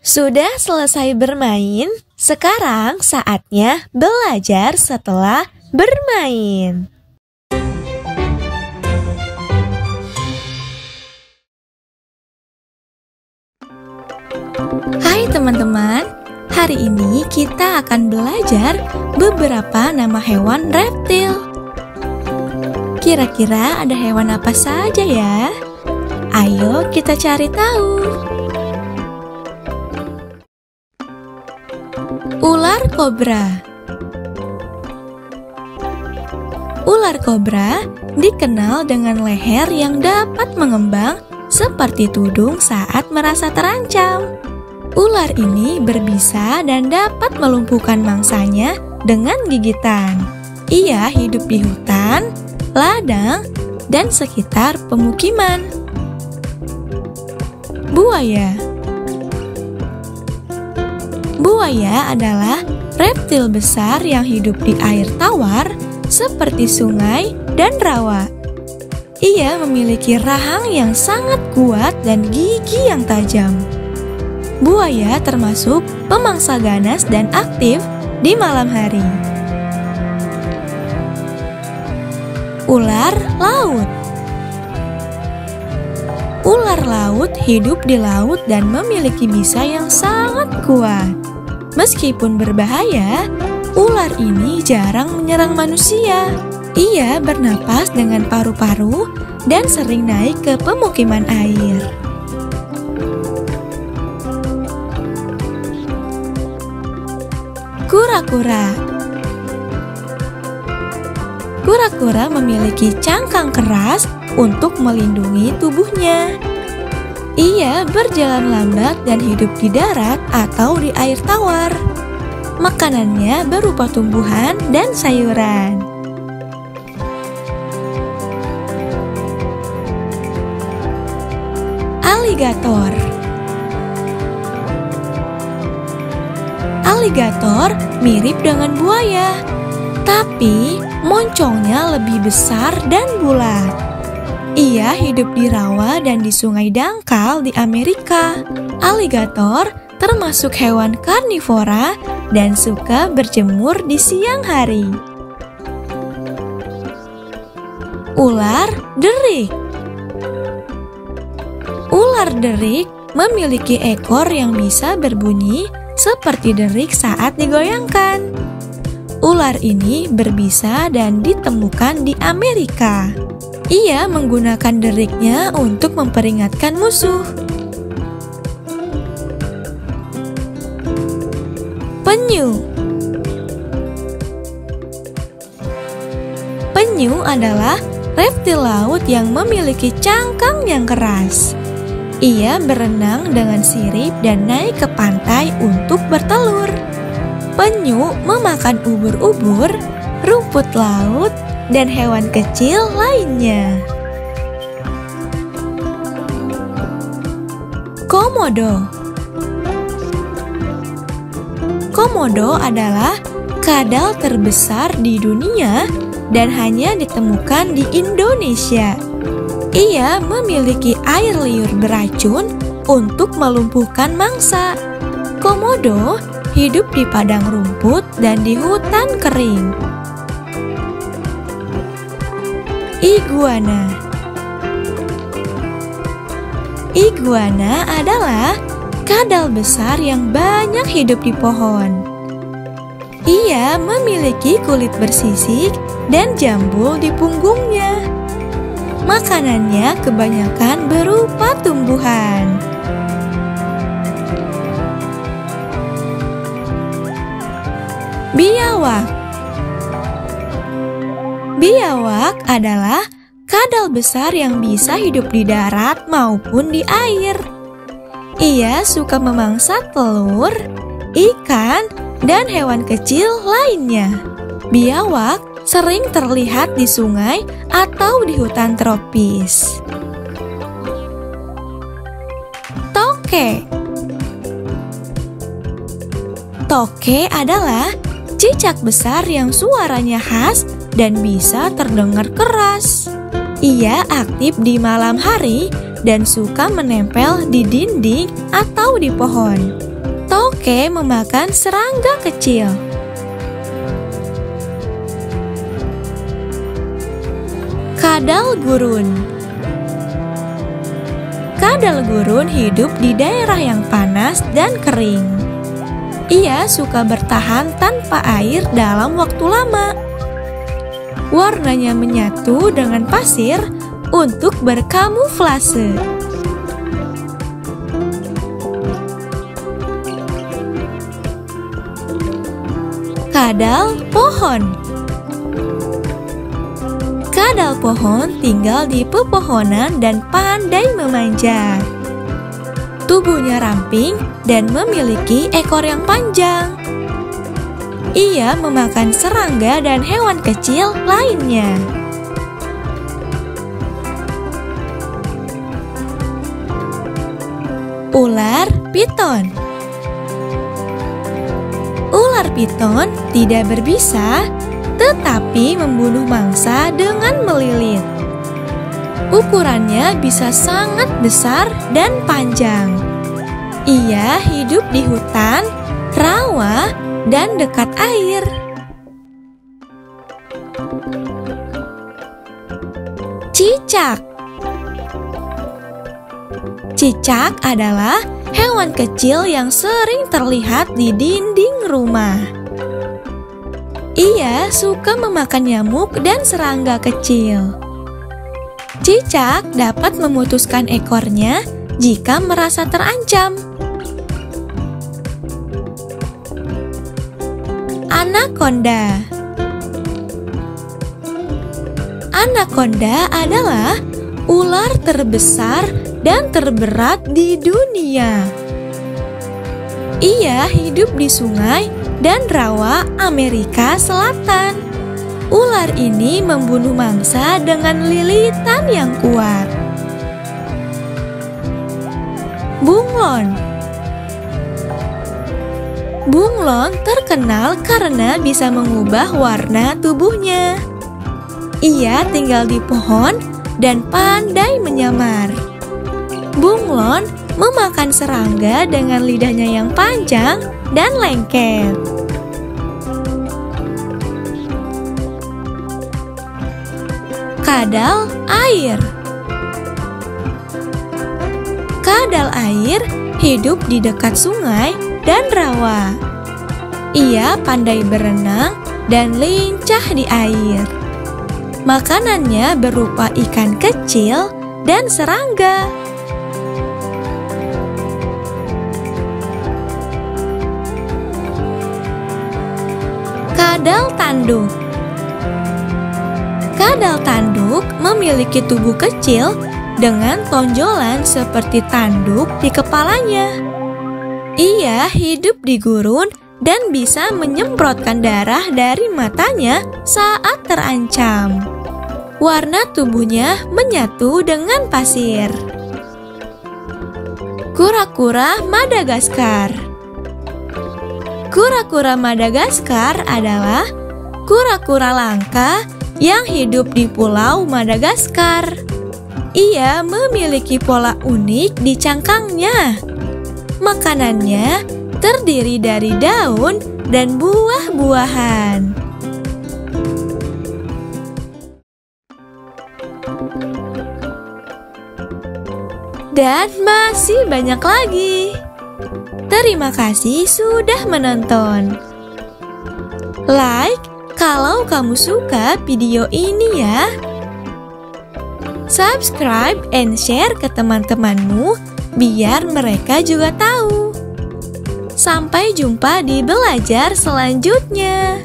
Sudah selesai bermain, sekarang saatnya belajar setelah bermain. Hai teman-teman, hari ini kita akan belajar beberapa nama hewan reptil. Kira-kira ada hewan apa saja ya? Ayo kita cari tahu. Ular kobra. Ular kobra dikenal dengan leher yang dapat mengembang seperti tudung saat merasa terancam. Ular ini berbisa dan dapat melumpuhkan mangsanya dengan gigitan. Ia hidup di hutan, ladang, dan sekitar pemukiman. Buaya. Buaya adalah reptil besar yang hidup di air tawar seperti sungai dan rawa. Ia memiliki rahang yang sangat kuat dan gigi yang tajam. Buaya termasuk pemangsa ganas dan aktif di malam hari. Ular laut. Ular laut hidup di laut dan memiliki bisa yang sangat kuat. Meskipun berbahaya, ular ini jarang menyerang manusia. Ia bernapas dengan paru-paru dan sering naik ke pemukiman air. Kura-kura. Kura-kura memiliki cangkang keras untuk melindungi tubuhnya. Ia berjalan lambat dan hidup di darat atau di air tawar. Makanannya berupa tumbuhan dan sayuran. Aligator. Aligator mirip dengan buaya, tapi moncongnya lebih besar dan bulat. Ia hidup di rawa dan di sungai dangkal di Amerika. Aligator termasuk hewan karnivora dan suka berjemur di siang hari. Ular derik. Ular derik memiliki ekor yang bisa berbunyi seperti derik saat digoyangkan. Ular ini berbisa dan ditemukan di Amerika. Ia menggunakan deriknya untuk memperingatkan musuh. Penyu. Penyu adalah reptil laut yang memiliki cangkang yang keras. Ia berenang dengan sirip dan naik ke pantai untuk bertelur. Penyu memakan ubur-ubur, rumput laut, dan hewan kecil lainnya. Komodo. Komodo adalah kadal terbesar di dunia dan hanya ditemukan di Indonesia. Ia memiliki air liur beracun untuk melumpuhkan mangsa. Komodo hidup di padang rumput dan di hutan kering. Iguana. Iguana adalah kadal besar yang banyak hidup di pohon. Ia memiliki kulit bersisik dan jambul di punggungnya. Makanannya kebanyakan berupa tumbuhan. Biawak. Biawak adalah kadal besar yang bisa hidup di darat maupun di air. Ia suka memangsa telur, ikan, dan hewan kecil lainnya. Biawak sering terlihat di sungai atau di hutan tropis. Toke. Toke adalah cicak besar yang suaranya khas dan bisa terdengar keras. Ia aktif di malam hari dan suka menempel di dinding atau di pohon. Kakek memakan serangga kecil. Kadal gurun. Kadal gurun hidup di daerah yang panas dan kering. Ia suka bertahan tanpa air dalam waktu lama. Warnanya menyatu dengan pasir untuk berkamuflase. Kadal pohon. Kadal pohon tinggal di pepohonan dan pandai memanjat. Tubuhnya ramping dan memiliki ekor yang panjang. Ia memakan serangga dan hewan kecil lainnya. Ular piton. Ular piton tidak berbisa, tetapi membunuh mangsa dengan melilit. Ukurannya bisa sangat besar dan panjang. Ia hidup di hutan, rawa, dan dekat air. Cicak. Cicak adalah hewan kecil yang sering terlihat di dinding rumah. Ia suka memakan nyamuk dan serangga kecil. Cicak dapat memutuskan ekornya jika merasa terancam. Anaconda. Anaconda adalah ular terbesar dan terberat di dunia. Ia hidup di sungai dan rawa Amerika Selatan. Ular ini membunuh mangsa dengan lilitan yang kuat. Bunglon. Bunglon terkenal karena bisa mengubah warna tubuhnya. Ia tinggal di pohon dan pandai menyamar. Bunglon memakan serangga dengan lidahnya yang panjang dan lengket. Kadal air. Kadal air hidup di dekat sungai dan rawa. Ia pandai berenang dan lincah di air. Makanannya berupa ikan kecil dan serangga. Kadal tanduk. Kadal tanduk memiliki tubuh kecil dengan tonjolan seperti tanduk di kepalanya. Ia hidup di gurun dan bisa menyemprotkan darah dari matanya saat terancam. Warna tubuhnya menyatu dengan pasir. Kura-kura Madagaskar. Kura-kura Madagaskar adalah kura-kura langka yang hidup di Pulau Madagaskar. Ia memiliki pola unik di cangkangnya. Makanannya terdiri dari daun dan buah-buahan. Dan masih banyak lagi. Terima kasih sudah menonton. Like kalau kamu suka video ini ya. Subscribe and share ke teman-temanmu biar mereka juga tahu. Sampai jumpa di belajar selanjutnya.